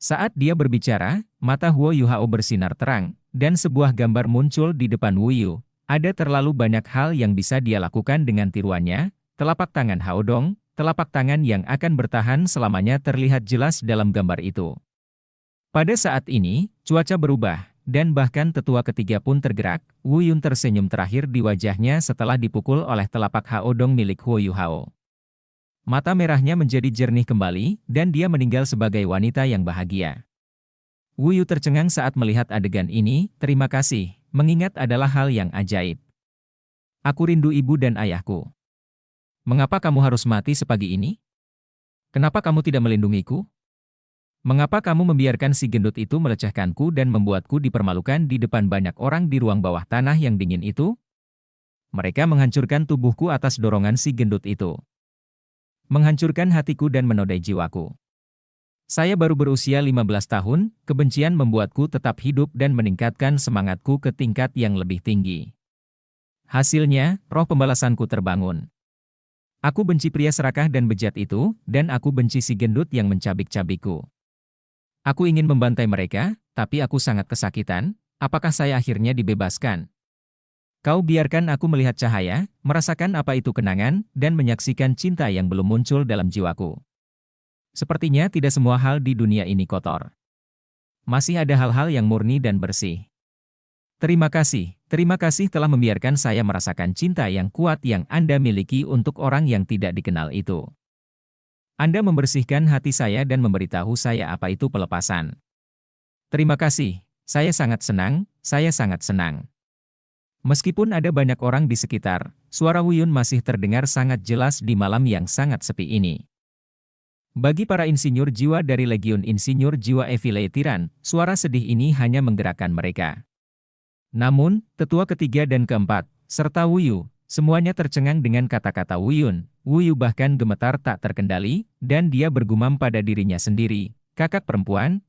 Saat dia berbicara, mata Huo Yuhao bersinar terang, dan sebuah gambar muncul di depan Wu Yu. Ada terlalu banyak hal yang bisa dia lakukan dengan tiruannya, telapak tangan Hao Dong, telapak tangan yang akan bertahan selamanya terlihat jelas dalam gambar itu. Pada saat ini, cuaca berubah, dan bahkan tetua ketiga pun tergerak. Wu Yun tersenyum terakhir di wajahnya setelah dipukul oleh telapak Hao Dong milik Huo Yuhao. Mata merahnya menjadi jernih kembali, dan dia meninggal sebagai wanita yang bahagia. Wu Yu tercengang saat melihat adegan ini. Terima kasih, mengingat adalah hal yang ajaib. Aku rindu ibu dan ayahku. Mengapa kamu harus mati sepagi ini? Kenapa kamu tidak melindungiku? Mengapa kamu membiarkan si gendut itu melecehkanku dan membuatku dipermalukan di depan banyak orang di ruang bawah tanah yang dingin itu? Mereka menghancurkan tubuhku atas dorongan si gendut itu. Menghancurkan hatiku dan menodai jiwaku. Saya baru berusia 15 tahun, kebencian membuatku tetap hidup dan meningkatkan semangatku ke tingkat yang lebih tinggi. Hasilnya, roh pembalasanku terbangun. Aku benci pria serakah dan bejat itu, dan aku benci si gendut yang mencabik-cabikku. Aku ingin membantai mereka, tapi aku sangat kesakitan. Apakah saya akhirnya dibebaskan? Kau biarkan aku melihat cahaya, merasakan apa itu kenangan, dan menyaksikan cinta yang belum muncul dalam jiwaku. Sepertinya tidak semua hal di dunia ini kotor. Masih ada hal-hal yang murni dan bersih. Terima kasih telah membiarkan saya merasakan cinta yang kuat yang Anda miliki untuk orang yang tidak dikenal itu. Anda membersihkan hati saya dan memberitahu saya apa itu pelepasan. Terima kasih, saya sangat senang. Meskipun ada banyak orang di sekitar, suara Wu Yun masih terdengar sangat jelas di malam yang sangat sepi ini. Bagi para insinyur jiwa dari Legiun Insinyur Jiwa Evile Tiran, suara sedih ini hanya menggerakkan mereka. Namun, tetua ketiga dan keempat, serta Wu Yu, semuanya tercengang dengan kata-kata Wu Yun. Wu Yu bahkan gemetar tak terkendali, dan dia bergumam pada dirinya sendiri. Kakak perempuan,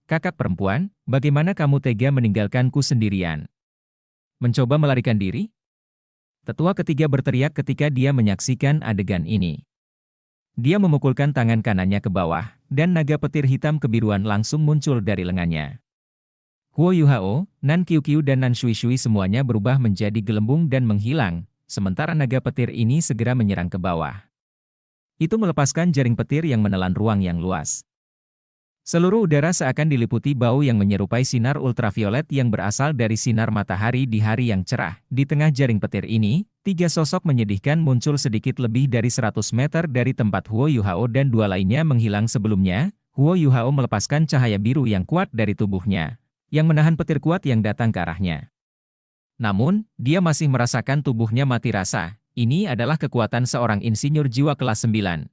bagaimana kamu tega meninggalkanku sendirian? Mencoba melarikan diri? Tetua ketiga berteriak ketika dia menyaksikan adegan ini. Dia memukulkan tangan kanannya ke bawah, dan naga petir hitam kebiruan langsung muncul dari lengannya. Huo Yuhao, Nan Qiuqiu dan Nan Shui semuanya berubah menjadi gelembung dan menghilang, sementara naga petir ini segera menyerang ke bawah. Itu melepaskan jaring petir yang menelan ruang yang luas. Seluruh udara seakan diliputi bau yang menyerupai sinar ultraviolet yang berasal dari sinar matahari di hari yang cerah. Di tengah jaring petir ini, 3 sosok menyedihkan muncul sedikit lebih dari 100 meter dari tempat Huo Yuhao dan 2 lainnya menghilang sebelumnya. Huo Yuhao melepaskan cahaya biru yang kuat dari tubuhnya, yang menahan petir kuat yang datang ke arahnya. Namun, dia masih merasakan tubuhnya mati rasa. Ini adalah kekuatan seorang insinyur jiwa kelas 9.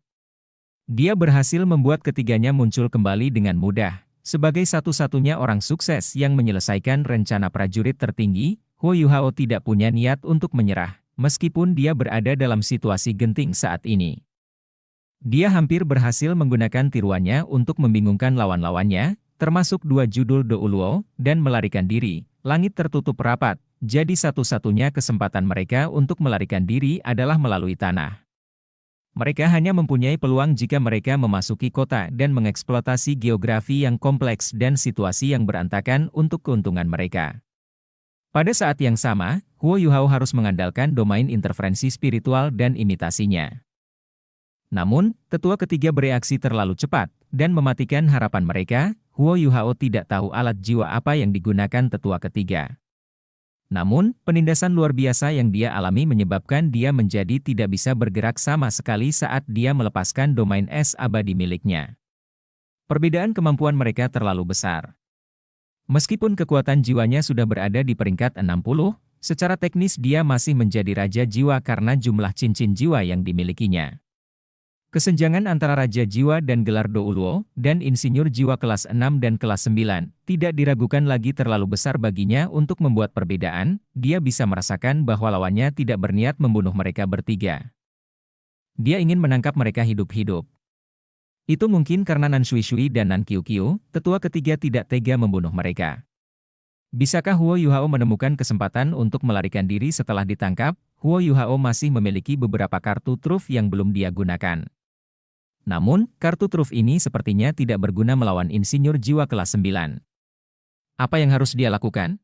Dia berhasil membuat ketiganya muncul kembali dengan mudah. Sebagai satu-satunya orang sukses yang menyelesaikan rencana prajurit tertinggi, Huo Yuhao tidak punya niat untuk menyerah, meskipun dia berada dalam situasi genting saat ini. Dia hampir berhasil menggunakan tiruannya untuk membingungkan lawan-lawannya, termasuk 2 judul Do Uluo, dan melarikan diri. Langit tertutup rapat, jadi satu-satunya kesempatan mereka untuk melarikan diri adalah melalui tanah. Mereka hanya mempunyai peluang jika mereka memasuki kota dan mengeksploitasi geografi yang kompleks dan situasi yang berantakan untuk keuntungan mereka. Pada saat yang sama, Huo Yuhao harus mengandalkan domain interferensi spiritual dan imitasinya. Namun, tetua ketiga bereaksi terlalu cepat dan mematikan harapan mereka. Huo Yuhao tidak tahu alat jiwa apa yang digunakan tetua ketiga. Namun, penindasan luar biasa yang dia alami menyebabkan dia menjadi tidak bisa bergerak sama sekali saat dia melepaskan domain es abadi miliknya. Perbedaan kemampuan mereka terlalu besar. Meskipun kekuatan jiwanya sudah berada di peringkat 60, secara teknis dia masih menjadi raja jiwa karena jumlah cincin jiwa yang dimilikinya. Kesenjangan antara Raja Jiwa dan gelar Do Uluo, dan Insinyur Jiwa kelas 6 dan kelas 9, tidak diragukan lagi terlalu besar baginya untuk membuat perbedaan. Dia bisa merasakan bahwa lawannya tidak berniat membunuh mereka bertiga. Dia ingin menangkap mereka hidup-hidup. Itu mungkin karena Nan Shui dan Nan Qiuqiu, tetua ketiga tidak tega membunuh mereka. Bisakah Huo Yuhao menemukan kesempatan untuk melarikan diri setelah ditangkap? Huo Yuhao masih memiliki beberapa kartu truf yang belum dia gunakan. Namun, kartu truf ini sepertinya tidak berguna melawan insinyur jiwa kelas 9. Apa yang harus dia lakukan?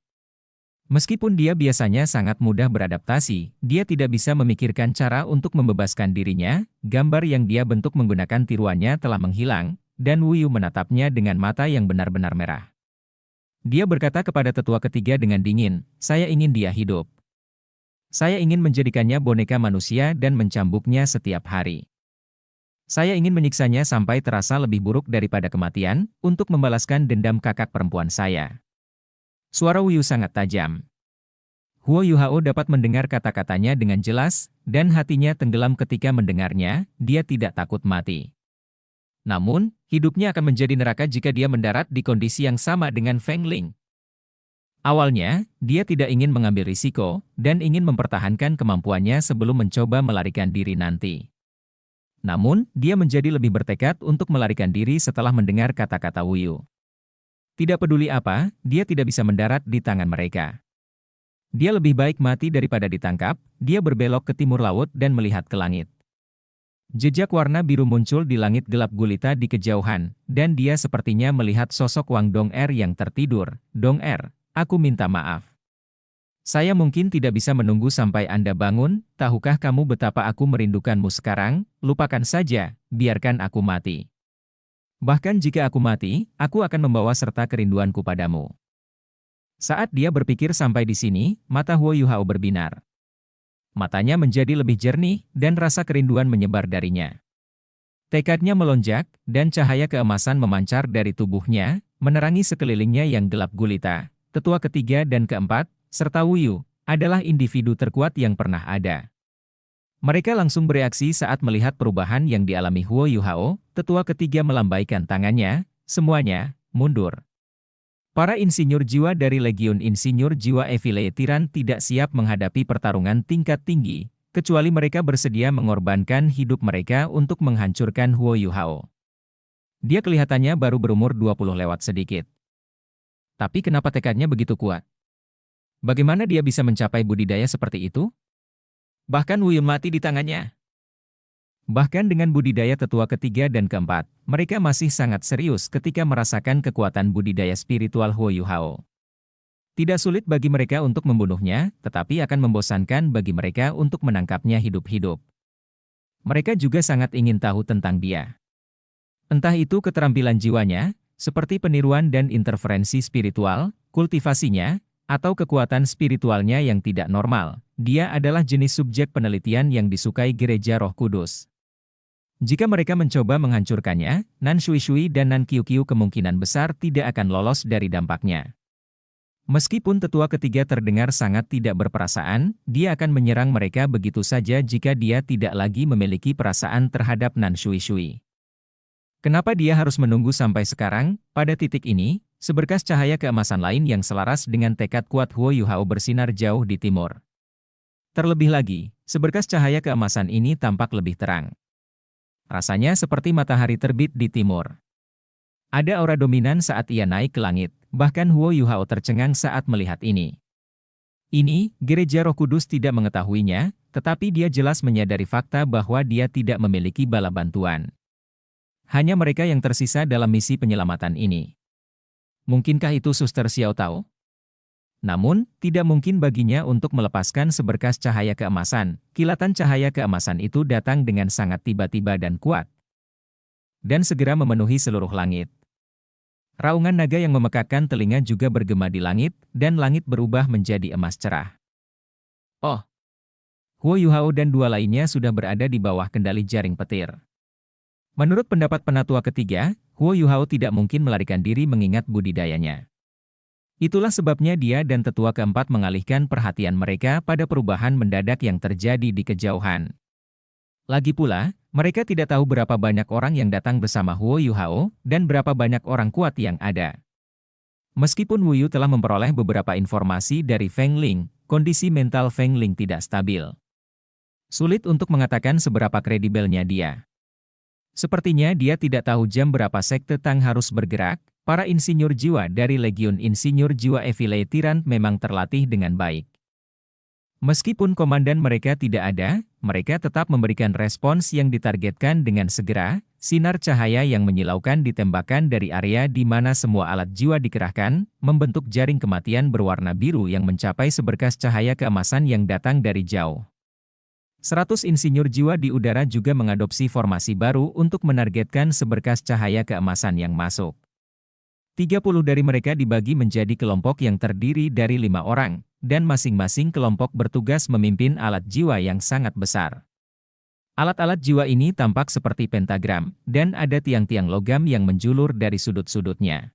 Meskipun dia biasanya sangat mudah beradaptasi, dia tidak bisa memikirkan cara untuk membebaskan dirinya. Gambar yang dia bentuk menggunakan tiruannya telah menghilang, dan Wu Yu menatapnya dengan mata yang benar-benar merah. Dia berkata kepada tetua ketiga dengan dingin, "Saya ingin dia hidup. Saya ingin menjadikannya boneka manusia dan mencambuknya setiap hari. Saya ingin menyiksanya sampai terasa lebih buruk daripada kematian, untuk membalaskan dendam kakak perempuan saya." Suara Wu Yu sangat tajam. Huo Yuhao dapat mendengar kata-katanya dengan jelas, dan hatinya tenggelam ketika mendengarnya. Dia tidak takut mati. Namun, hidupnya akan menjadi neraka jika dia mendarat di kondisi yang sama dengan Feng Ling. Awalnya, dia tidak ingin mengambil risiko, dan ingin mempertahankan kemampuannya sebelum mencoba melarikan diri nanti. Namun, dia menjadi lebih bertekad untuk melarikan diri setelah mendengar kata-kata Wu Yu. Tidak peduli apa, dia tidak bisa mendarat di tangan mereka. Dia lebih baik mati daripada ditangkap. Dia berbelok ke timur laut dan melihat ke langit. Jejak warna biru muncul di langit gelap gulita di kejauhan, dan dia sepertinya melihat sosok Wang Dong-er yang tertidur. "Dong-er, aku minta maaf. Saya mungkin tidak bisa menunggu sampai Anda bangun. Tahukah kamu betapa aku merindukanmu sekarang? Lupakan saja, biarkan aku mati. Bahkan jika aku mati, aku akan membawa serta kerinduanku padamu." Saat dia berpikir sampai di sini, mata Huo Yuhao berbinar. Matanya menjadi lebih jernih, dan rasa kerinduan menyebar darinya. Tekadnya melonjak, dan cahaya keemasan memancar dari tubuhnya, menerangi sekelilingnya yang gelap gulita. Tetua ketiga dan keempat, serta Wu Yu, adalah individu terkuat yang pernah ada. Mereka langsung bereaksi saat melihat perubahan yang dialami Huo Yuhao. Tetua ketiga melambaikan tangannya, semuanya, mundur. Para insinyur jiwa dari Legiun Insinyur Jiwa Evile Tiran tidak siap menghadapi pertarungan tingkat tinggi, kecuali mereka bersedia mengorbankan hidup mereka untuk menghancurkan Huo Yuhao. Dia kelihatannya baru berumur 20 lewat sedikit. Tapi kenapa tekadnya begitu kuat? Bagaimana dia bisa mencapai budidaya seperti itu? Bahkan Wu Yu mati di tangannya. Bahkan dengan budidaya tetua ketiga dan keempat, mereka masih sangat serius ketika merasakan kekuatan budidaya spiritual Huo Yuhao. Tidak sulit bagi mereka untuk membunuhnya, tetapi akan membosankan bagi mereka untuk menangkapnya hidup-hidup. Mereka juga sangat ingin tahu tentang dia. Entah itu keterampilan jiwanya, seperti peniruan dan interferensi spiritual, kultivasinya, atau kekuatan spiritualnya yang tidak normal. Dia adalah jenis subjek penelitian yang disukai Gereja Roh Kudus. Jika mereka mencoba menghancurkannya, Nan Shui-Shui dan Nan Qiu-Qiu kemungkinan besar tidak akan lolos dari dampaknya. Meskipun tetua ketiga terdengar sangat tidak berperasaan, dia akan menyerang mereka begitu saja jika dia tidak lagi memiliki perasaan terhadap Nan Shui-Shui. Kenapa dia harus menunggu sampai sekarang? Pada titik ini, seberkas cahaya keemasan lain yang selaras dengan tekad kuat Huo Yuhao bersinar jauh di timur. Terlebih lagi, seberkas cahaya keemasan ini tampak lebih terang. Rasanya seperti matahari terbit di timur. Ada aura dominan saat ia naik ke langit, bahkan Huo Yuhao tercengang saat melihat ini. Ini, Gereja Roh Kudus tidak mengetahuinya, tetapi dia jelas menyadari fakta bahwa dia tidak memiliki bala bantuan. Hanya mereka yang tersisa dalam misi penyelamatan ini. Mungkinkah itu Suster Xiao Tao? Namun, tidak mungkin baginya untuk melepaskan seberkas cahaya keemasan. Kilatan cahaya keemasan itu datang dengan sangat tiba-tiba dan kuat. Dan segera memenuhi seluruh langit. Raungan naga yang memekakkan telinga juga bergema di langit, dan langit berubah menjadi emas cerah. Oh! Huo Yuhao dan dua lainnya sudah berada di bawah kendali jaring petir. Menurut pendapat penatua ketiga, Huo Yuhao tidak mungkin melarikan diri mengingat budidayanya. Itulah sebabnya dia dan tetua keempat mengalihkan perhatian mereka pada perubahan mendadak yang terjadi di kejauhan. Lagi pula, mereka tidak tahu berapa banyak orang yang datang bersama Huo Yuhao, dan berapa banyak orang kuat yang ada. Meskipun Wu Yu telah memperoleh beberapa informasi dari Feng Ling, kondisi mental Feng Ling tidak stabil. Sulit untuk mengatakan seberapa kredibelnya dia. Sepertinya dia tidak tahu jam berapa sekte Tang harus bergerak. Para insinyur jiwa dari Legiun Insinyur Jiwa Evile Tiran memang terlatih dengan baik. Meskipun komandan mereka tidak ada, mereka tetap memberikan respons yang ditargetkan dengan segera, sinar cahaya yang menyilaukan ditembakkan dari area di mana semua alat jiwa dikerahkan, membentuk jaring kematian berwarna biru yang mencapai seberkas cahaya keemasan yang datang dari jauh. 100 insinyur jiwa di udara juga mengadopsi formasi baru untuk menargetkan seberkas cahaya keemasan yang masuk. 30 dari mereka dibagi menjadi kelompok yang terdiri dari 5 orang, dan masing-masing kelompok bertugas memimpin alat jiwa yang sangat besar. Alat-alat jiwa ini tampak seperti pentagram, dan ada tiang-tiang logam yang menjulur dari sudut-sudutnya.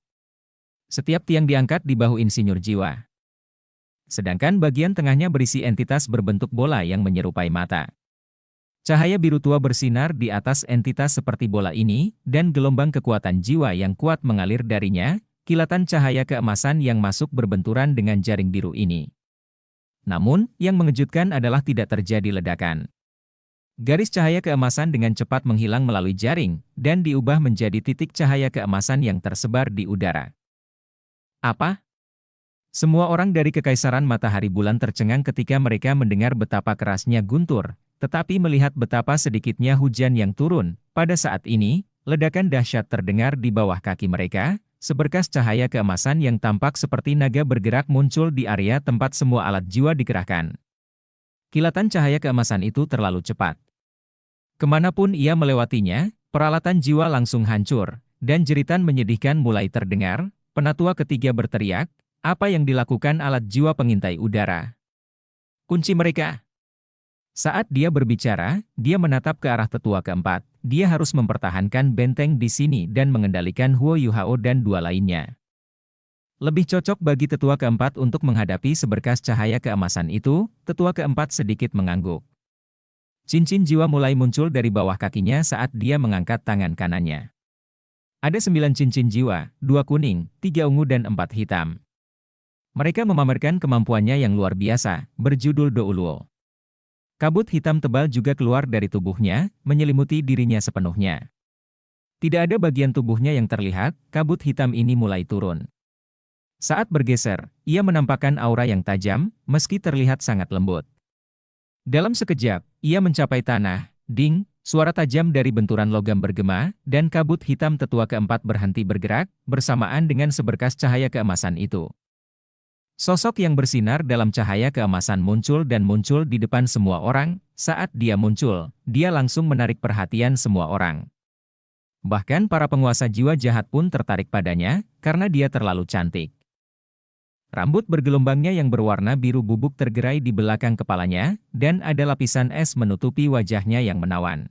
Setiap tiang diangkat di bahu insinyur jiwa. Sedangkan bagian tengahnya berisi entitas berbentuk bola yang menyerupai mata. Cahaya biru tua bersinar di atas entitas seperti bola ini, dan gelombang kekuatan jiwa yang kuat mengalir darinya, kilatan cahaya keemasan yang masuk berbenturan dengan jaring biru ini. Namun, yang mengejutkan adalah tidak terjadi ledakan. Garis cahaya keemasan dengan cepat menghilang melalui jaring, dan diubah menjadi titik cahaya keemasan yang tersebar di udara. Apa? Semua orang dari Kekaisaran Matahari Bulan tercengang ketika mereka mendengar betapa kerasnya guntur, tetapi melihat betapa sedikitnya hujan yang turun. Pada saat ini, ledakan dahsyat terdengar di bawah kaki mereka, seberkas cahaya keemasan yang tampak seperti naga bergerak muncul di area tempat semua alat jiwa dikerahkan. Kilatan cahaya keemasan itu terlalu cepat. Kemanapun ia melewatinya, peralatan jiwa langsung hancur, dan jeritan menyedihkan mulai terdengar. Penatua ketiga berteriak, apa yang dilakukan alat jiwa pengintai udara? Kunci mereka. Saat dia berbicara, dia menatap ke arah tetua keempat. Dia harus mempertahankan benteng di sini dan mengendalikan Huo Yuhao dan dua lainnya. Lebih cocok bagi tetua keempat untuk menghadapi seberkas cahaya keemasan itu. Tetua keempat sedikit mengangguk. Cincin jiwa mulai muncul dari bawah kakinya saat dia mengangkat tangan kanannya. Ada 9 cincin jiwa, 2 kuning, 3 ungu dan 4 hitam. Mereka memamerkan kemampuannya yang luar biasa, berjudul Douluo. Kabut hitam tebal juga keluar dari tubuhnya, menyelimuti dirinya sepenuhnya. Tidak ada bagian tubuhnya yang terlihat, kabut hitam ini mulai turun. Saat bergeser, ia menampakkan aura yang tajam, meski terlihat sangat lembut. Dalam sekejap, ia mencapai tanah, ding, suara tajam dari benturan logam bergema, dan kabut hitam tetua keempat berhenti bergerak, bersamaan dengan seberkas cahaya keemasan itu. Sosok yang bersinar dalam cahaya keemasan muncul dan muncul di depan semua orang. Saat dia muncul, dia langsung menarik perhatian semua orang. Bahkan para penguasa jiwa jahat pun tertarik padanya, karena dia terlalu cantik. Rambut bergelombangnya yang berwarna biru bubuk tergerai di belakang kepalanya, dan ada lapisan es menutupi wajahnya yang menawan.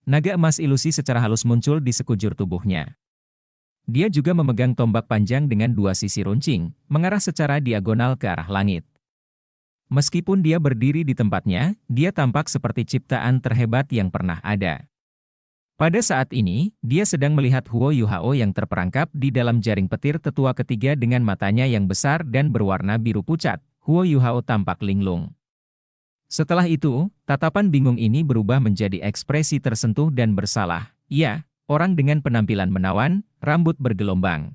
Naga emas ilusi secara halus muncul di sekujur tubuhnya. Dia juga memegang tombak panjang dengan 2 sisi runcing, mengarah secara diagonal ke arah langit. Meskipun dia berdiri di tempatnya, dia tampak seperti ciptaan terhebat yang pernah ada. Pada saat ini, dia sedang melihat Huo Yuhao yang terperangkap di dalam jaring petir tetua ketiga dengan matanya yang besar dan berwarna biru pucat. Huo Yuhao tampak linglung. Setelah itu, tatapan bingung ini berubah menjadi ekspresi tersentuh dan bersalah. Ia, orang dengan penampilan menawan, rambut bergelombang.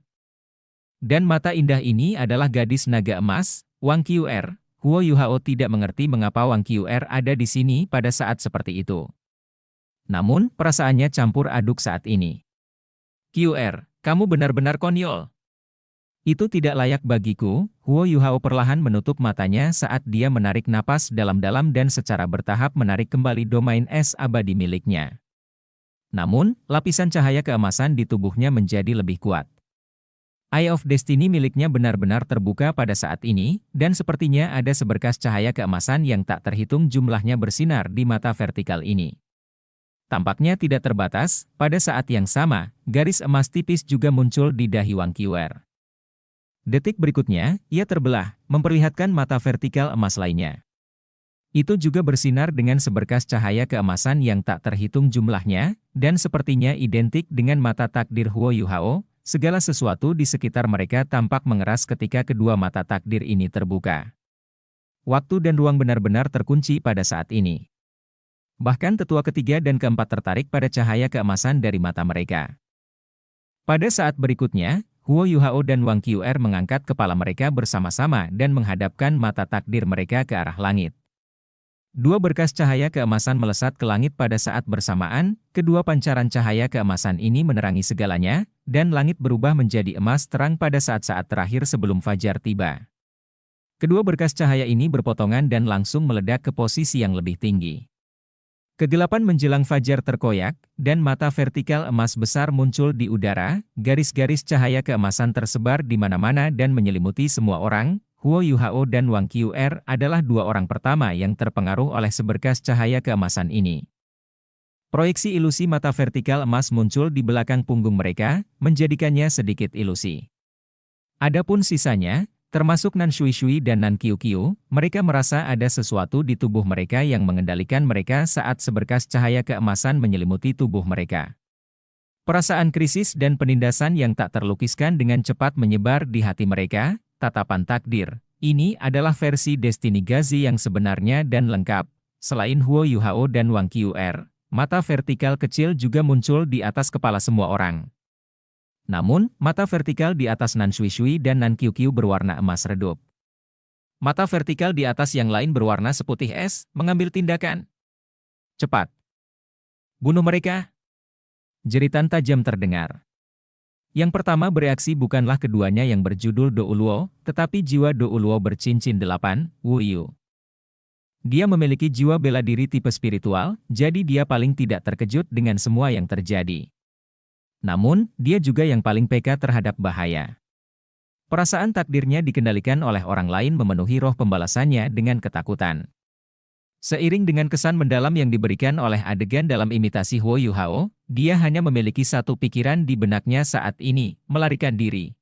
Dan mata indah ini adalah gadis naga emas, Wang Qiuer. Huo Yuhao tidak mengerti mengapa Wang Qiuer ada di sini pada saat seperti itu. Namun, perasaannya campur aduk saat ini. Qiuer, kamu benar-benar konyol. Itu tidak layak bagiku. Huo Yuhao perlahan menutup matanya saat dia menarik napas dalam-dalam dan secara bertahap menarik kembali domain es abadi miliknya. Namun, lapisan cahaya keemasan di tubuhnya menjadi lebih kuat. Eye of Destiny miliknya benar-benar terbuka pada saat ini, dan sepertinya ada seberkas cahaya keemasan yang tak terhitung jumlahnya bersinar di mata vertikal ini. Tampaknya tidak terbatas, pada saat yang sama, garis emas tipis juga muncul di dahi Wang Qiuer. Detik berikutnya, ia terbelah, memperlihatkan mata vertikal emas lainnya. Itu juga bersinar dengan seberkas cahaya keemasan yang tak terhitung jumlahnya, dan sepertinya identik dengan mata takdir Huo Yuhao. Segala sesuatu di sekitar mereka tampak mengeras ketika kedua mata takdir ini terbuka. Waktu dan ruang benar-benar terkunci pada saat ini. Bahkan tetua ketiga dan keempat tertarik pada cahaya keemasan dari mata mereka. Pada saat berikutnya, Huo Yuhao dan Wang Qiuer mengangkat kepala mereka bersama-sama dan menghadapkan mata takdir mereka ke arah langit. Dua berkas cahaya keemasan melesat ke langit pada saat bersamaan, kedua pancaran cahaya keemasan ini menerangi segalanya, dan langit berubah menjadi emas terang pada saat-saat terakhir sebelum fajar tiba. Kedua berkas cahaya ini berpotongan dan langsung meledak ke posisi yang lebih tinggi. Kegelapan menjelang fajar terkoyak, dan mata vertikal emas besar muncul di udara, garis-garis cahaya keemasan tersebar di mana-mana dan menyelimuti semua orang. Huo Yuhao dan Wang Qr adalah dua orang pertama yang terpengaruh oleh seberkas cahaya keemasan ini. Proyeksi ilusi mata vertikal emas muncul di belakang punggung mereka, menjadikannya sedikit ilusi. Adapun sisanya, termasuk Nan Shui dan Nan Qiu, mereka merasa ada sesuatu di tubuh mereka yang mengendalikan mereka saat seberkas cahaya keemasan menyelimuti tubuh mereka. Perasaan krisis dan penindasan yang tak terlukiskan dengan cepat menyebar di hati mereka. Tatapan takdir. Ini adalah versi Destiny Gazi yang sebenarnya dan lengkap. Selain Huo Yuhao dan Wang Qr, mata vertikal kecil juga muncul di atas kepala semua orang. Namun, mata vertikal di atas Nan Shui dan Nan Qiu berwarna emas redup. Mata vertikal di atas yang lain berwarna seputih es, mengambil tindakan. Cepat. Bunuh mereka. Jeritan tajam terdengar. Yang pertama bereaksi bukanlah keduanya yang berjudul Do Uluo, tetapi jiwa Do Uluo bercincin 8, Wu Yu. Dia memiliki jiwa bela diri tipe spiritual, jadi dia paling tidak terkejut dengan semua yang terjadi. Namun, dia juga yang paling peka terhadap bahaya. Perasaan takdirnya dikendalikan oleh orang lain memenuhi roh pembalasannya dengan ketakutan. Seiring dengan kesan mendalam yang diberikan oleh adegan dalam imitasi Huo Yuhao, dia hanya memiliki satu pikiran di benaknya saat ini, melarikan diri.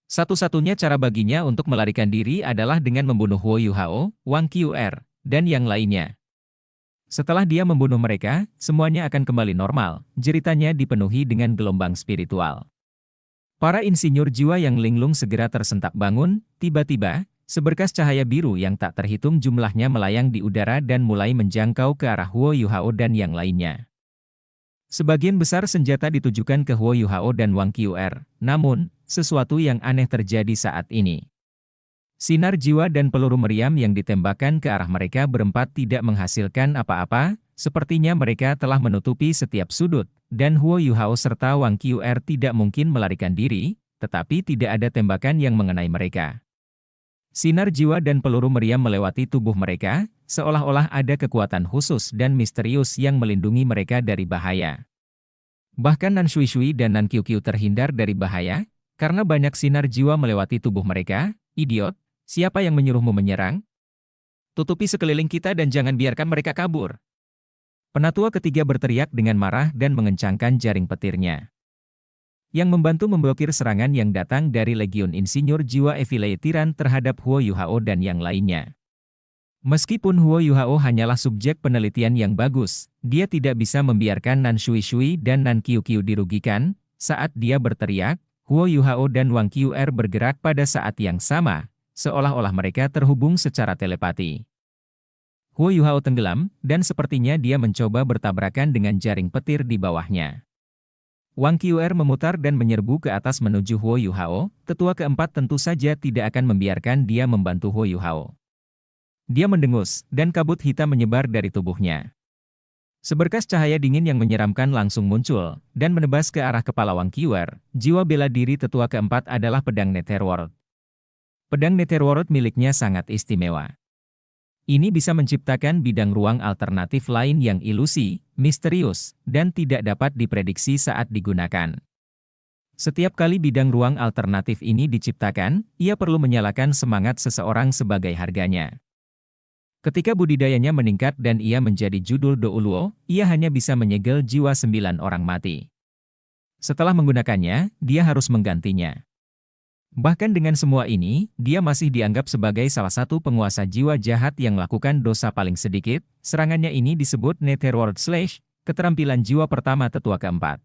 Satu-satunya cara baginya untuk melarikan diri adalah dengan membunuh Huo Yuhao, Wang Qr, dan yang lainnya. Setelah dia membunuh mereka, semuanya akan kembali normal, jeritanya dipenuhi dengan gelombang spiritual. Para insinyur jiwa yang linglung segera tersentak bangun, tiba-tiba, seberkas cahaya biru yang tak terhitung jumlahnya melayang di udara dan mulai menjangkau ke arah Huo Yuhao dan yang lainnya. Sebagian besar senjata ditujukan ke Huo Yuhao dan Wang Qr, namun, sesuatu yang aneh terjadi saat ini. Sinar jiwa dan peluru meriam yang ditembakkan ke arah mereka berempat tidak menghasilkan apa-apa, sepertinya mereka telah menutupi setiap sudut, dan Huo Yuhao serta Wang Qr tidak mungkin melarikan diri, tetapi tidak ada tembakan yang mengenai mereka. Sinar jiwa dan peluru meriam melewati tubuh mereka, seolah-olah ada kekuatan khusus dan misterius yang melindungi mereka dari bahaya. Bahkan Nan Shui dan Nan Qiu terhindar dari bahaya, karena banyak sinar jiwa melewati tubuh mereka. Idiot, siapa yang menyuruhmu menyerang? Tutupi sekeliling kita dan jangan biarkan mereka kabur. Penatua ketiga berteriak dengan marah dan mengencangkan jaring petirnya. Yang membantu memblokir serangan yang datang dari Legiun Insinyur Jiwa Evile Tiran terhadap Huo Yuhao dan yang lainnya. Meskipun Huo Yuhao hanyalah subjek penelitian yang bagus, dia tidak bisa membiarkan Nan Shui dan Nan Qiu dirugikan. Saat dia berteriak, Huo Yuhao dan Wang Qr bergerak pada saat yang sama, seolah-olah mereka terhubung secara telepati. Huo Yuhao tenggelam, dan sepertinya dia mencoba bertabrakan dengan jaring petir di bawahnya. Wang Qr memutar dan menyerbu ke atas menuju Huo Yuhao, tetua keempat tentu saja tidak akan membiarkan dia membantu Huo Yuhao. Dia mendengus, dan kabut hitam menyebar dari tubuhnya. Seberkas cahaya dingin yang menyeramkan langsung muncul, dan menebas ke arah kepala Wang Qr. Jiwa bela diri tetua keempat adalah pedang Netherworld. Pedang Netherworld miliknya sangat istimewa. Ini bisa menciptakan bidang ruang alternatif lain yang ilusi, misterius, dan tidak dapat diprediksi saat digunakan. Setiap kali bidang ruang alternatif ini diciptakan, ia perlu menyalakan semangat seseorang sebagai harganya. Ketika budidayanya meningkat dan ia menjadi judul Do Uluo, ia hanya bisa menyegel jiwa 9 orang mati. Setelah menggunakannya, dia harus menggantinya. Bahkan dengan semua ini, dia masih dianggap sebagai salah satu penguasa jiwa jahat yang melakukan dosa paling sedikit. Serangannya ini disebut Netherworld Slash, keterampilan jiwa pertama tetua keempat.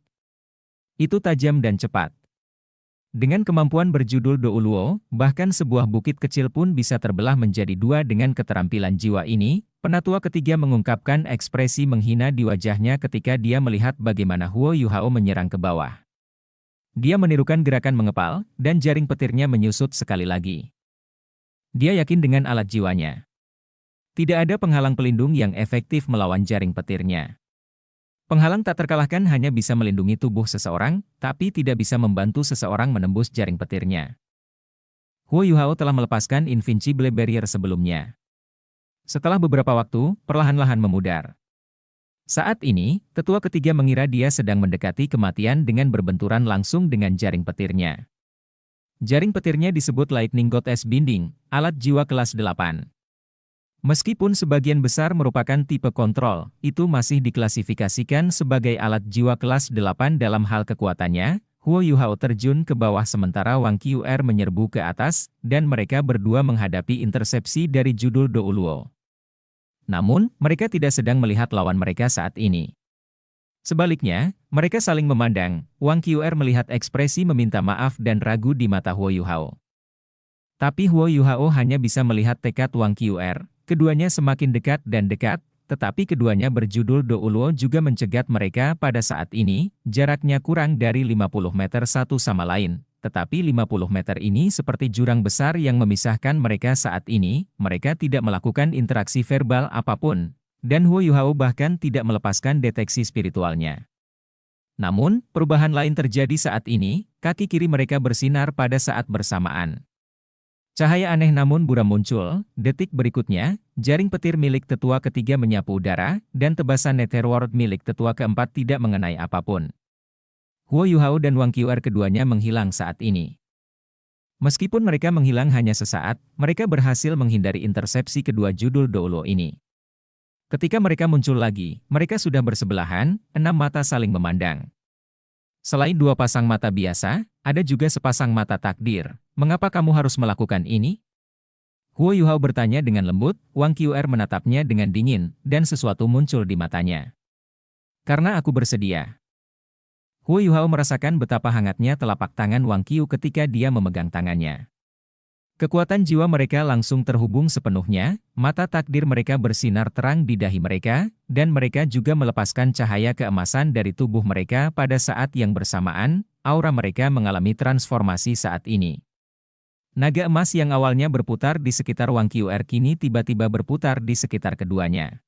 Itu tajam dan cepat. Dengan kemampuan berjudul Do Uluo, bahkan sebuah bukit kecil pun bisa terbelah menjadi dua dengan keterampilan jiwa ini. Penatua ketiga mengungkapkan ekspresi menghina di wajahnya ketika dia melihat bagaimana Huo Yuhao menyerang ke bawah. Dia menirukan gerakan mengepal, dan jaring petirnya menyusut sekali lagi. Dia yakin dengan alat jiwanya. Tidak ada penghalang pelindung yang efektif melawan jaring petirnya. Penghalang tak terkalahkan hanya bisa melindungi tubuh seseorang, tapi tidak bisa membantu seseorang menembus jaring petirnya. Huo Yuhao telah melepaskan Invincible Barrier sebelumnya. Setelah beberapa waktu, perlahan-lahan memudar. Saat ini, tetua ketiga mengira dia sedang mendekati kematian dengan berbenturan langsung dengan jaring petirnya. Jaring petirnya disebut Lightning Goddess Binding, alat jiwa kelas 8. Meskipun sebagian besar merupakan tipe kontrol, itu masih diklasifikasikan sebagai alat jiwa kelas 8 dalam hal kekuatannya. Huo Yuhao terjun ke bawah sementara Wang Qr menyerbu ke atas, dan mereka berdua menghadapi intersepsi dari judul Douluo. Namun, mereka tidak sedang melihat lawan mereka saat ini. Sebaliknya, mereka saling memandang. Wang Qr melihat ekspresi meminta maaf dan ragu di mata Huo Yuhao. Tapi Huo Yuhao hanya bisa melihat tekad Wang Qr. Keduanya semakin dekat dan dekat, tetapi keduanya berjudul Douluo juga mencegat mereka pada saat ini, jaraknya kurang dari 50 meter satu sama lain. Tetapi 50 meter ini seperti jurang besar yang memisahkan mereka saat ini, mereka tidak melakukan interaksi verbal apapun. Dan Huo Yuhao bahkan tidak melepaskan deteksi spiritualnya. Namun, perubahan lain terjadi saat ini, kaki kiri mereka bersinar pada saat bersamaan. Cahaya aneh namun buram muncul, detik berikutnya, jaring petir milik tetua ketiga menyapu udara, dan tebasan Netherworld milik tetua keempat tidak mengenai apapun. Huo Yuhao dan Wang Qr keduanya menghilang saat ini. Meskipun mereka menghilang hanya sesaat, mereka berhasil menghindari intersepsi kedua judul Douluo ini. Ketika mereka muncul lagi, mereka sudah bersebelahan, 6 mata saling memandang. Selain 2 pasang mata biasa, ada juga sepasang mata takdir. Mengapa kamu harus melakukan ini? Huo Yuhao bertanya dengan lembut, Wang Qr menatapnya dengan dingin, dan sesuatu muncul di matanya. Karena aku bersedia. Huo Yuhao merasakan betapa hangatnya telapak tangan Wang Qiu ketika dia memegang tangannya. Kekuatan jiwa mereka langsung terhubung sepenuhnya, mata takdir mereka bersinar terang di dahi mereka, dan mereka juga melepaskan cahaya keemasan dari tubuh mereka pada saat yang bersamaan, aura mereka mengalami transformasi saat ini. Naga emas yang awalnya berputar di sekitar Wang Qr kini tiba-tiba berputar di sekitar keduanya.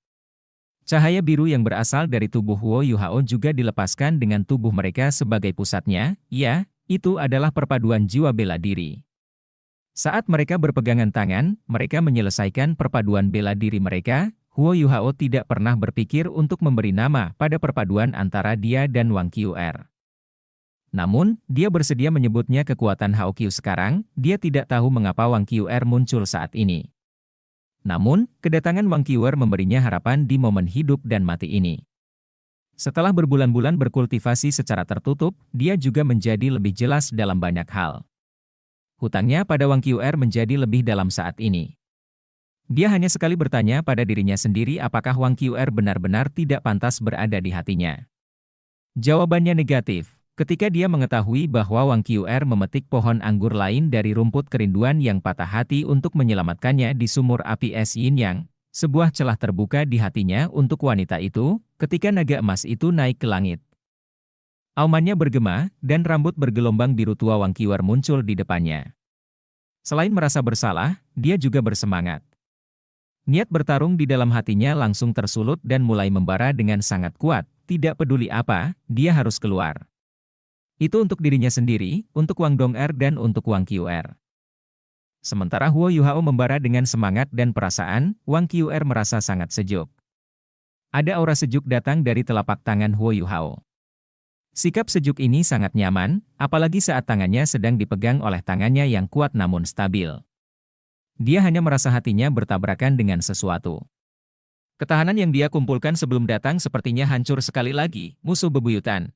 Cahaya biru yang berasal dari tubuh Huo Yuhao juga dilepaskan dengan tubuh mereka sebagai pusatnya, ya, itu adalah perpaduan jiwa bela diri. Saat mereka berpegangan tangan, mereka menyelesaikan perpaduan bela diri mereka. Huo Yuhao tidak pernah berpikir untuk memberi nama pada perpaduan antara dia dan Wang Qr. Namun, dia bersedia menyebutnya kekuatan Haokyu sekarang, dia tidak tahu mengapa Wang Qr muncul saat ini. Namun, kedatangan Wang Qr memberinya harapan di momen hidup dan mati ini. Setelah berbulan-bulan berkultivasi secara tertutup, dia juga menjadi lebih jelas dalam banyak hal. Hutangnya pada Wang Qr menjadi lebih dalam saat ini. Dia hanya sekali bertanya pada dirinya sendiri apakah Wang Qr benar-benar tidak pantas berada di hatinya. Jawabannya negatif. Ketika dia mengetahui bahwa Wang Qr memetik pohon anggur lain dari rumput kerinduan yang patah hati untuk menyelamatkannya di sumur api es Yin Yang, sebuah celah terbuka di hatinya untuk wanita itu, ketika naga emas itu naik ke langit. Aumannya bergema, dan rambut bergelombang biru tua Wang Qr muncul di depannya. Selain merasa bersalah, dia juga bersemangat. Niat bertarung di dalam hatinya langsung tersulut dan mulai membara dengan sangat kuat, tidak peduli apa, dia harus keluar. Itu untuk dirinya sendiri, untuk Wang Dong'er dan untuk Wang Qr. Sementara Huo Yuhao membara dengan semangat dan perasaan, Wang Qr merasa sangat sejuk. Ada aura sejuk datang dari telapak tangan Huo Yuhao. Sikap sejuk ini sangat nyaman, apalagi saat tangannya sedang dipegang oleh tangannya yang kuat namun stabil. Dia hanya merasa hatinya bertabrakan dengan sesuatu. Ketahanan yang dia kumpulkan sebelum datang sepertinya hancur sekali lagi, musuh bebuyutan.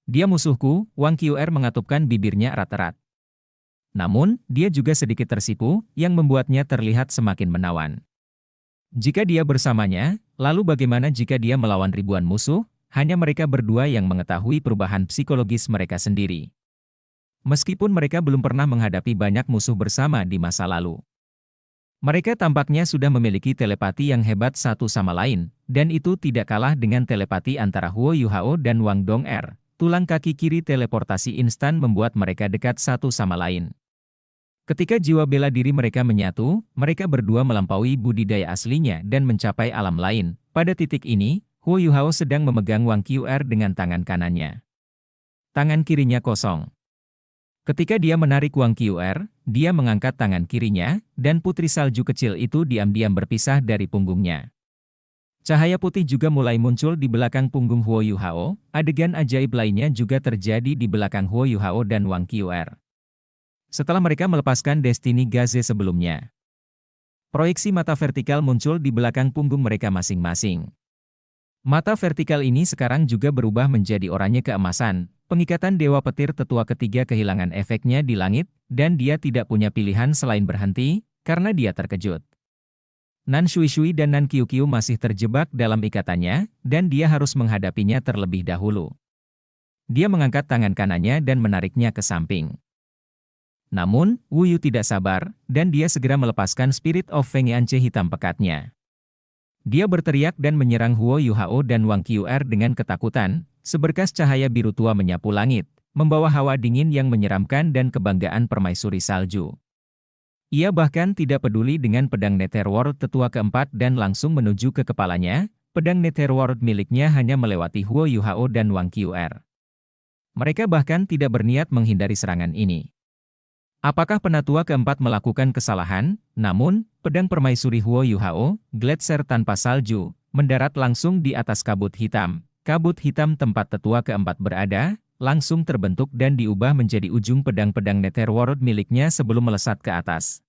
Dia musuhku, Wang Qr mengatupkan bibirnya erat-erat. Namun, dia juga sedikit tersipu, yang membuatnya terlihat semakin menawan. Jika dia bersamanya, lalu bagaimana jika dia melawan ribuan musuh? Hanya mereka berdua yang mengetahui perubahan psikologis mereka sendiri. Meskipun mereka belum pernah menghadapi banyak musuh bersama di masa lalu. Mereka tampaknya sudah memiliki telepati yang hebat satu sama lain, dan itu tidak kalah dengan telepati antara Huo Yuhao dan Wang Dong'er. Tulang kaki kiri teleportasi instan membuat mereka dekat satu sama lain. Ketika jiwa bela diri mereka menyatu, mereka berdua melampaui budidaya aslinya dan mencapai alam lain. Pada titik ini, Huo Yuhao sedang memegang Wang Qr dengan tangan kanannya. Tangan kirinya kosong. Ketika dia menarik Wang Qr, dia mengangkat tangan kirinya, dan putri salju kecil itu diam-diam berpisah dari punggungnya. Cahaya putih juga mulai muncul di belakang punggung Huo Yuhao. Adegan ajaib lainnya juga terjadi di belakang Huo Yuhao dan Wang Qr. Setelah mereka melepaskan Destiny Gaze sebelumnya, proyeksi mata vertikal muncul di belakang punggung mereka masing-masing. Mata vertikal ini sekarang juga berubah menjadi oranye keemasan. Pengikatan Dewa Petir Tetua ketiga kehilangan efeknya di langit, dan dia tidak punya pilihan selain berhenti, karena dia terkejut. Nan Shui dan Nan Qiu masih terjebak dalam ikatannya, dan dia harus menghadapinya terlebih dahulu. Dia mengangkat tangan kanannya dan menariknya ke samping. Namun, Wu Yu tidak sabar, dan dia segera melepaskan Spirit of Feng Yanche hitam pekatnya. Dia berteriak dan menyerang Huo Yuhao dan Wang Qr dengan ketakutan. Seberkas cahaya biru tua menyapu langit, membawa hawa dingin yang menyeramkan dan kebanggaan permaisuri salju. Ia bahkan tidak peduli dengan pedang Netherworld tetua keempat dan langsung menuju ke kepalanya. Pedang Netherworld miliknya hanya melewati Huo Yuhao dan Wang Qr. Mereka bahkan tidak berniat menghindari serangan ini. Apakah penatua keempat melakukan kesalahan? Namun, pedang permaisuri Huo Yuhao, Gletser tanpa salju, mendarat langsung di atas kabut hitam. Kabut hitam tempat tetua keempat berada, langsung terbentuk dan diubah menjadi ujung pedang-pedang Netherworld miliknya sebelum melesat ke atas.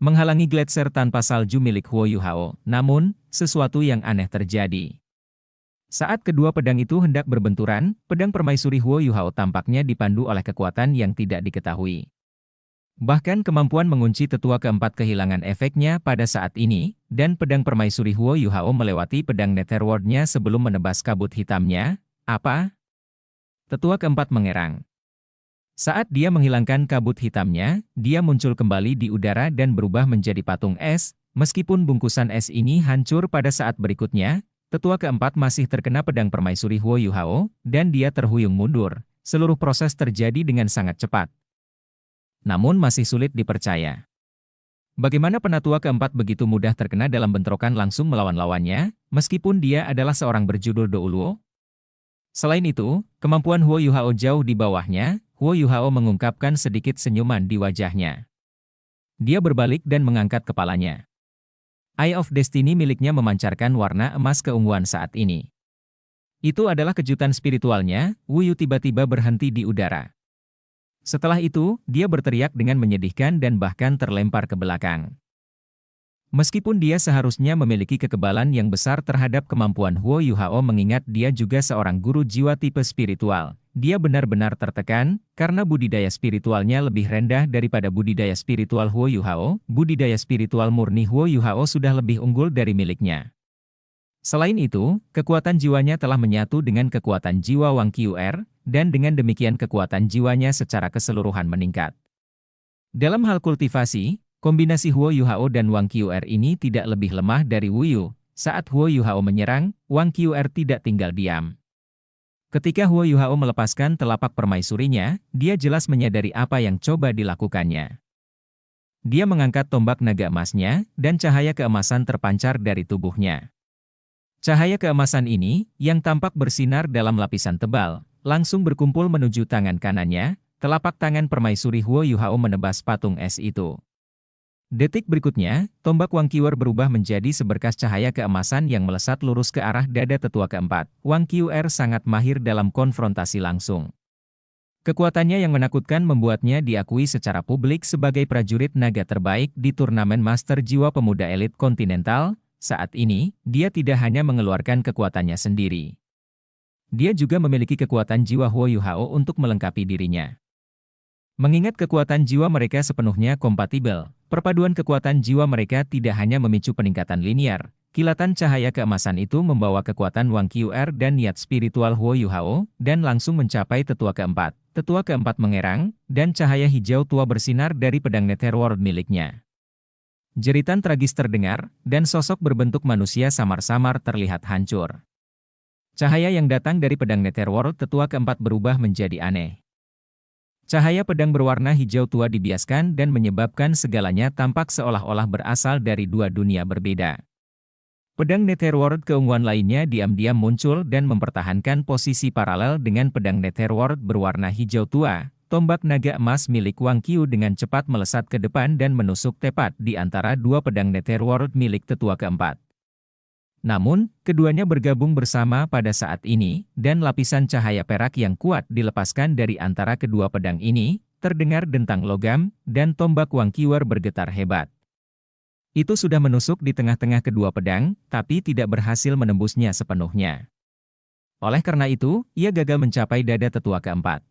Menghalangi Gletser tanpa salju milik Huo Yuhao, namun, sesuatu yang aneh terjadi. Saat kedua pedang itu hendak berbenturan, pedang permaisuri Huo Yuhao tampaknya dipandu oleh kekuatan yang tidak diketahui. Bahkan kemampuan mengunci tetua keempat kehilangan efeknya pada saat ini, dan pedang permaisuri Huo Yuhao melewati pedang Netherworld-nya sebelum menebas kabut hitamnya. Apa? Tetua keempat mengerang. Saat dia menghilangkan kabut hitamnya, dia muncul kembali di udara dan berubah menjadi patung es. Meskipun bungkusan es ini hancur pada saat berikutnya, tetua keempat masih terkena pedang permaisuri Huo Yuhao, dan dia terhuyung mundur. Seluruh proses terjadi dengan sangat cepat. Namun masih sulit dipercaya. Bagaimana penatua keempat begitu mudah terkena dalam bentrokan langsung melawan lawannya, meskipun dia adalah seorang berjudul Douluo? Selain itu, kemampuan Huo Yuhao jauh di bawahnya. Huo Yuhao mengungkapkan sedikit senyuman di wajahnya. Dia berbalik dan mengangkat kepalanya. Eye of Destiny miliknya memancarkan warna emas keunguan saat ini. Itu adalah kejutan spiritualnya. Wu Yu tiba-tiba berhenti di udara. Setelah itu, dia berteriak dengan menyedihkan dan bahkan terlempar ke belakang. Meskipun dia seharusnya memiliki kekebalan yang besar terhadap kemampuan Huo Yuhao mengingat dia juga seorang guru jiwa tipe spiritual, dia benar-benar tertekan, karena budidaya spiritualnya lebih rendah daripada budidaya spiritual Huo Yuhao. Budidaya spiritual murni Huo Yuhao sudah lebih unggul dari miliknya. Selain itu, kekuatan jiwanya telah menyatu dengan kekuatan jiwa Wang Qr, dan dengan demikian kekuatan jiwanya secara keseluruhan meningkat. Dalam hal kultivasi, kombinasi Huo Yuhao dan Wang Qr ini tidak lebih lemah dari Wu Yu. Saat Huo Yuhao menyerang, Wang Qr tidak tinggal diam. Ketika Huo Yuhao melepaskan telapak permaisurinya, dia jelas menyadari apa yang coba dilakukannya. Dia mengangkat tombak naga emasnya, dan cahaya keemasan terpancar dari tubuhnya. Cahaya keemasan ini, yang tampak bersinar dalam lapisan tebal, langsung berkumpul menuju tangan kanannya. Telapak tangan permaisuri Huo Yuhao menebas patung es itu. Detik berikutnya, tombak Wang Qr berubah menjadi seberkas cahaya keemasan yang melesat lurus ke arah dada tetua keempat. Wang Qr sangat mahir dalam konfrontasi langsung. Kekuatannya yang menakutkan membuatnya diakui secara publik sebagai prajurit naga terbaik di turnamen Master Jiwa Pemuda Elit Kontinental. Saat ini, dia tidak hanya mengeluarkan kekuatannya sendiri. Dia juga memiliki kekuatan jiwa Huo Yuhao untuk melengkapi dirinya. Mengingat kekuatan jiwa mereka sepenuhnya kompatibel, perpaduan kekuatan jiwa mereka tidak hanya memicu peningkatan linear. Kilatan cahaya keemasan itu membawa kekuatan Wang Qr dan niat spiritual Huo Yuhao, dan langsung mencapai tetua keempat. Tetua keempat mengerang, dan cahaya hijau tua bersinar dari pedang Netherworld miliknya. Jeritan tragis terdengar, dan sosok berbentuk manusia samar-samar terlihat hancur. Cahaya yang datang dari pedang Netherworld tetua keempat berubah menjadi aneh. Cahaya pedang berwarna hijau tua dibiaskan dan menyebabkan segalanya tampak seolah-olah berasal dari dua dunia berbeda. Pedang Netherworld keunguan lainnya diam-diam muncul dan mempertahankan posisi paralel dengan pedang Netherworld berwarna hijau tua. Tombak naga emas milik Wang Qiu dengan cepat melesat ke depan dan menusuk tepat di antara dua pedang Netherworld milik tetua keempat. Namun, keduanya bergabung bersama pada saat ini, dan lapisan cahaya perak yang kuat dilepaskan dari antara kedua pedang ini, terdengar dentang logam, dan tombak Wang Qiu bergetar hebat. Itu sudah menusuk di tengah-tengah kedua pedang, tapi tidak berhasil menembusnya sepenuhnya. Oleh karena itu, ia gagal mencapai dada tetua keempat.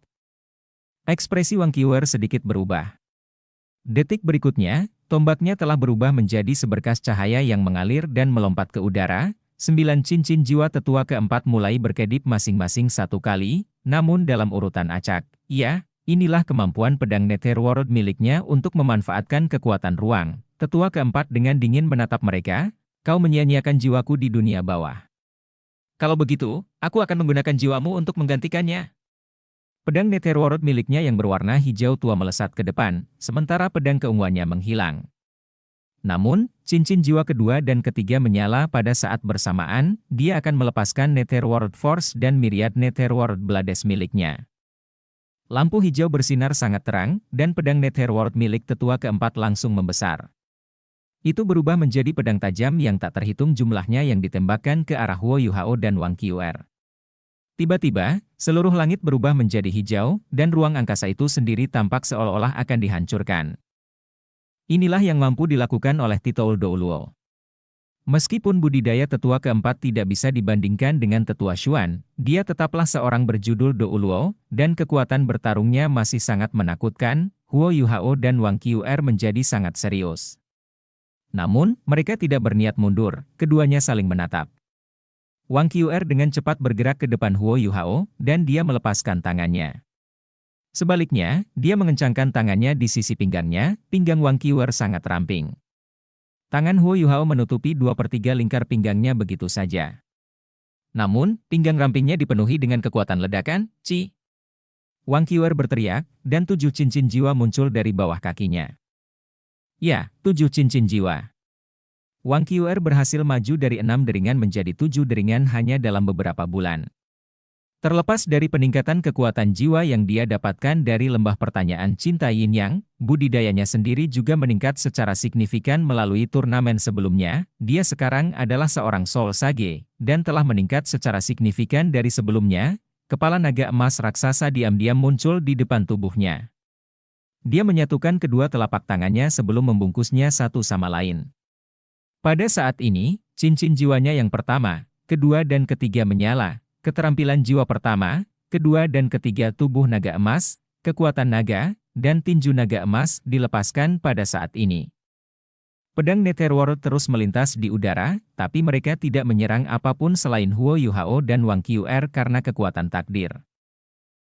Ekspresi Wang Qiu sedikit berubah. Detik berikutnya, tombaknya telah berubah menjadi seberkas cahaya yang mengalir dan melompat ke udara. 9 cincin jiwa tetua keempat mulai berkedip masing-masing satu kali, namun dalam urutan acak. Ya, inilah kemampuan pedang Netherworld miliknya untuk memanfaatkan kekuatan ruang. Tetua keempat dengan dingin menatap mereka, kau menyia-nyiakan jiwaku di dunia bawah. Kalau begitu, aku akan menggunakan jiwamu untuk menggantikannya. Pedang Netherworld miliknya yang berwarna hijau tua melesat ke depan, sementara pedang keunguannya menghilang. Namun, cincin jiwa kedua dan ketiga menyala pada saat bersamaan, dia akan melepaskan Netherworld Force dan Myriad Netherworld Blades miliknya. Lampu hijau bersinar sangat terang, dan pedang Netherworld milik tetua keempat langsung membesar. Itu berubah menjadi pedang tajam yang tak terhitung jumlahnya yang ditembakkan ke arah Huo Yuhao dan Wang Qiu. Tiba-tiba, seluruh langit berubah menjadi hijau, dan ruang angkasa itu sendiri tampak seolah-olah akan dihancurkan. Inilah yang mampu dilakukan oleh Titoul Douluo. Meskipun budidaya tetua keempat tidak bisa dibandingkan dengan tetua Xuan, dia tetaplah seorang berjudul Douluo, dan kekuatan bertarungnya masih sangat menakutkan. Huo Yuhao dan Wang Qiu menjadi sangat serius. Namun, mereka tidak berniat mundur, keduanya saling menatap. Wang Qiu dengan cepat bergerak ke depan Huo Yuhao, dan dia melepaskan tangannya. Sebaliknya, dia mengencangkan tangannya di sisi pinggangnya, pinggang Wang Qiu sangat ramping. Tangan Huo Yuhao menutupi 2/3 lingkar pinggangnya begitu saja. Namun, pinggang rampingnya dipenuhi dengan kekuatan ledakan, Ci. Wang Qiu berteriak, dan 7 cincin jiwa muncul dari bawah kakinya. Ya, 7 cincin jiwa. Wang Qiu berhasil maju dari 6 deringan menjadi 7 deringan hanya dalam beberapa bulan. Terlepas dari peningkatan kekuatan jiwa yang dia dapatkan dari lembah pertanyaan cinta Yin Yang, budidayanya sendiri juga meningkat secara signifikan melalui turnamen sebelumnya. Dia sekarang adalah seorang Soul Sage, dan telah meningkat secara signifikan dari sebelumnya. Kepala naga emas raksasa diam-diam muncul di depan tubuhnya. Dia menyatukan kedua telapak tangannya sebelum membungkusnya satu sama lain. Pada saat ini, cincin jiwanya yang pertama, kedua dan ketiga menyala. Keterampilan jiwa pertama, kedua dan ketiga tubuh naga emas, kekuatan naga, dan tinju naga emas dilepaskan pada saat ini. Pedang Netherworld terus melintas di udara, tapi mereka tidak menyerang apapun selain Huo Yuhao dan Wang Qiu karena kekuatan takdir.